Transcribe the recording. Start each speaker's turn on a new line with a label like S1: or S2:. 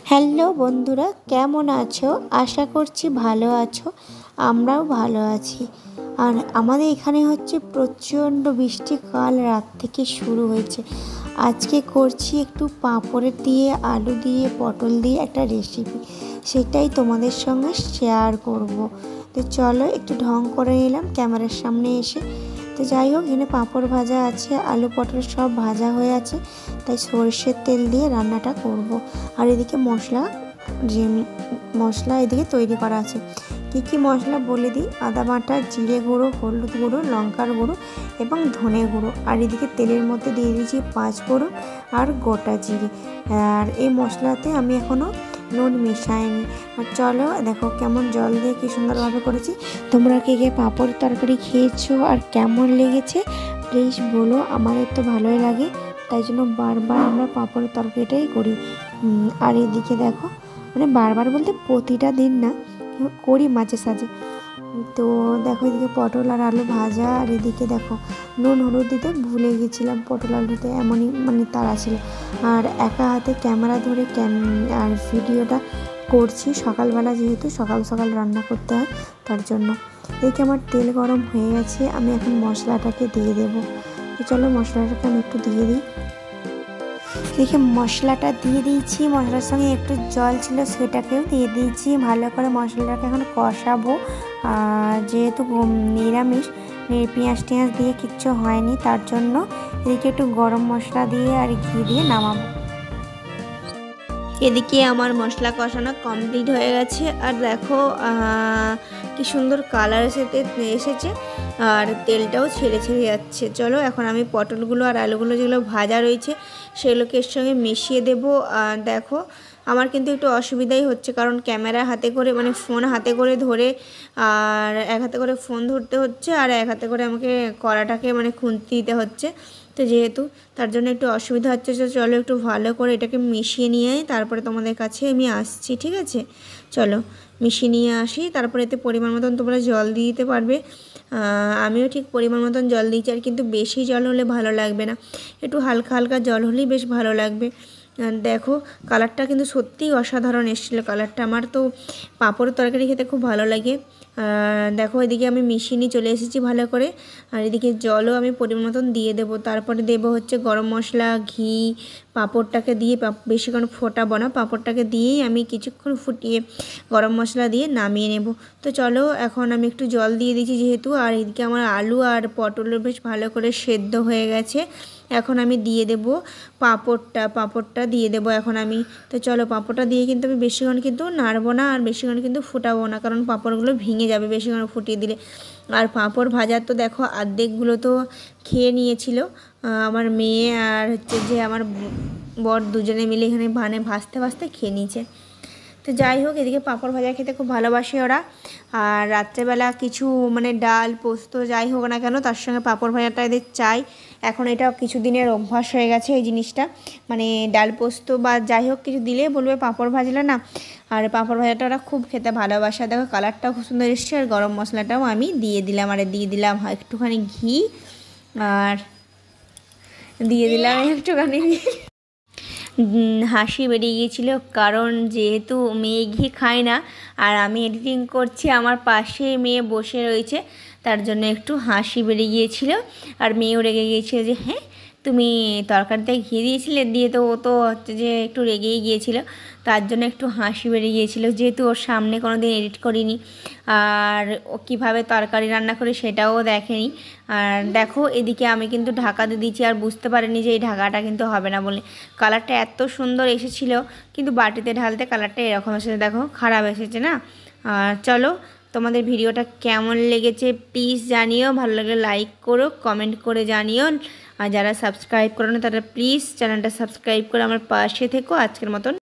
S1: Hello বন্ধুরা, কেমন আছো? আশা করছি ভালো আছো। আমরাও ভালো আছি। আর আমাদের এখানে হচ্ছে প্রচণ্ড বৃষ্টি, কাল রাত থেকে শুরু হয়েছে। আজকে করছি একটু পাঁপড় দিয়ে, আলু দিয়ে, পটল দিয়ে একটা রেসিপি, সেটাই তোমাদের সঙ্গে শেয়ার করব। তো চলো একটু ঢং করে নিলাম ক্যামেরার সামনে এসে। তো যাই হোক, এখানে পাঁপড় ভাজা আছে, আলু পটল সব ভাজা হয়ে আছে, তাই সরষের তেল দিয়ে রান্নাটা করব। আর এদিকে মশলা এদিকে তৈরি করা আছে। কী কী মশলা বলে দিই: আদা বাটা, জিরে গুঁড়ো, হলুদ গুঁড়ো, লঙ্কার গুঁড়ো এবং ধনে গুঁড়ো। আর এদিকে তেলের মধ্যে দিয়ে দিয়েছি 5 ফোড়ন আর গোটা জিরে। আর এই মশলাতে আমি এখনও নুন মিশাইনি। আর চলো দেখো কেমন জল দিয়ে কী সুন্দরভাবে করেছি। তোমরা কে কে পাঁপড় তরকারি খেয়েছো আর কেমন লেগেছে প্লিজ বলো। আমাদের তো ভালোই লাগে, তাই জন্য বারবার আমরা পাঁপড়ের তরকারিটাই করি। আর এদিকে দেখো, মানে বারবার বলতে প্রতিটা দিন না, করি মাঝে সাঝে। তো দেখো এদিকে পটল আর আলু ভাজা। আর এদিকে দেখো নুন হলুদ দিতে ভুলে গেছিলাম, পটল আলুতে এমনই মানে তাড়া ছিল। আর একা হাতে ক্যামেরা ধরে আর ভিডিওটা করছি সকালবেলা, যেহেতু সকাল সকাল রান্না করতে হয় তার জন্য। এদিকে আমার তেল গরম হয়ে গেছে, আমি এখন মশলাটাকে দিয়ে দেবো। তো চলো মশলাটাকে আমি একটু দিয়ে দিই। এদিকে মশলাটা দিয়ে দিয়েছি, মশলার সঙ্গে একটু জল ছিল সেটাকেও দিয়ে দিয়েছি। ভালো করে মশলাটাকে এখন কষাবো। যেহেতু নিরামিষ, পেঁয়াজ টিয়াজ দিয়ে কিচ্ছু হয়নি, তার জন্য এদিকে একটু গরম মশলা দিয়ে আর ঘি দিয়ে নামাবো। এদিকে আমার মশলা কষানো কমপ্লিট হয়ে গেছে। আর দেখো কি সুন্দর কালার এসেছে আর তেলটাও ছেড়ে ছেড়ে যাচ্ছে। চলো এখন আমি পটলগুলো আর আলুগুলো যেগুলো ভাজা রয়েছে সেগুলোকে এর সঙ্গে মিশিয়ে দেবো। আর দেখো আমার কিন্তু একটু অসুবিধাই হচ্ছে, কারণ ক্যামেরা হাতে করে, মানে ফোন হাতে করে ধরে, আর এক হাতে করে ফোন ধরতে হচ্ছে আর এক হাতে করে আমাকে কড়াটাকে মানে খুন্তি দিতে হচ্ছে। তো যেহেতু তার জন্য একটু অসুবিধা হচ্ছে। চলো একটু ভালো করে এটাকে মিশিয়ে নিয়ে তারপরে তোমাদের কাছে আমি আসছি, ঠিক আছে? চলো মিশিয়ে নিয়ে আসি, তারপরে এতে পরিমাণ মতন তোমরা জল দিয়ে দিতে পারবে। আমিও ঠিক পরিমাণ মতন জল দিয়েছি, আর কিন্তু বেশি জল হলে ভালো লাগবে না, একটু হালকা হালকা জল হলেই বেশ ভালো লাগবে। দেখো কালারটা কিন্তু সত্যিই অসাধারণ এসেছিলো কালারটা। আমার তো পাঁপড়ের তরকারি খেতে খুব ভালো লাগে। দেখো এদিকে আমি মিশিয়ে নিয়ে চলে এসেছি ভালো করে। আর এদিকে জলও আমি পরিমাণ মতন দিয়ে দেবো। তারপরে দেবো হচ্ছে গরম মশলা, ঘি। পাঁপড়টাকে দিয়ে বেশিক্ষণ ফোটাবো না, পাঁপড়টাকে দিয়েই আমি কিছুক্ষণ ফুটিয়ে গরম মশলা দিয়ে নামিয়ে নেব। তো চলো এখন আমি একটু জল দিয়ে দিয়েছি যেহেতু। আর এদিকে আমার আলু আর পটলও বেশ ভালো করে সেদ্ধ হয়ে গেছে। এখন আমি দিয়ে দেব পাঁপড়টা দিয়ে দেবো এখন আমি। তো চলো পাঁপড়টা দিয়ে কিন্তু আমি বেশিক্ষণ কিন্তু নাড়বো না আর বেশিক্ষণ কিন্তু ফুটাবো না, কারণ পাঁপড়গুলো ভেঙে যাবে বেশিক্ষণ ফুটিয়ে দিলে। আর পাঁপড় ভাজার তো দেখো অর্ধেকগুলো তো খেয়ে নিয়েছিল আমার মেয়ে আর হচ্ছে যে আমার বর, দুজনে মিলে এখানে ভাজতে ভাজতে খেয়ে নিয়েছে। তো যাই হোক, এদিকে পাঁপড় ভাজা খেতে খুব ভালোবাসে ওরা। আর রাত্রেবেলা কিছু মানে ডাল পোস্ত যাই হোক না কেন, তার সঙ্গে পাঁপড় ভাজাটা এদের চাই। এখন এটা কিছু দিনের অভ্যাস হয়ে গেছে এই জিনিসটা, মানে ডাল পোস্ত বা যাই হোক কিছু দিলে বলবে পাঁপড় ভাজলে না। আর পাঁপড় ভাজাটা ওরা খুব খেতে ভালোবাসে। দেখো কালারটাও খুব সুন্দর এসছে। আর গরম মশলাটাও আমি দিয়ে দিলাম, আর দিয়ে দিলাম একটুখানি ঘি, আর দিয়ে দিলাম একটুখানি হাসি বেরিয়ে গিয়েছিলো, কারণ যেহেতু মেয়ে ঘি খায় না আর আমি এডিটিং করছি, আমার পাশে মেয়ে বসে রয়েছে, তার জন্য একটু হাসি বেরিয়ে গিয়েছিলো। আর মেয়েও রেগে গিয়েছিলো যে হ্যাঁ তুমি তরকারিতে ঘি দিয়েছিলে, দিয়ে তো ও তো হচ্ছে যে একটু রেগেই গিয়েছিলো, তার জন্য একটু হাসি বেরিয়ে গিয়েছিলো, যেহেতু ওর সামনে কোনো দিন এডিট করিনি আর ও কীভাবে তরকারি রান্না করে সেটাও দেখেনি। আর দেখো এদিকে আমি কিন্তু ঢাকা দিয়ে দিয়েছি, আর বুঝতে পারিনি যে এই ঢাকাটা কিন্তু হবে না বলে। কালারটা এত সুন্দর এসেছিলো, কিন্তু বাটিতে ঢালতে কালারটা এরকম এসেছে, দেখো খারাপ এসেছে না। আর চলো তোমাদের ভিডিওটা কেমন লেগেছে প্লিজ জানিও, ভালো লাগলে লাইক করো, কমেন্ট করে জানিও। আর যারা সাবস্ক্রাইব করো না তারা প্লিজ চ্যানেলটা সাবস্ক্রাইব করে আমার পাশে থেকো। আজকের মতন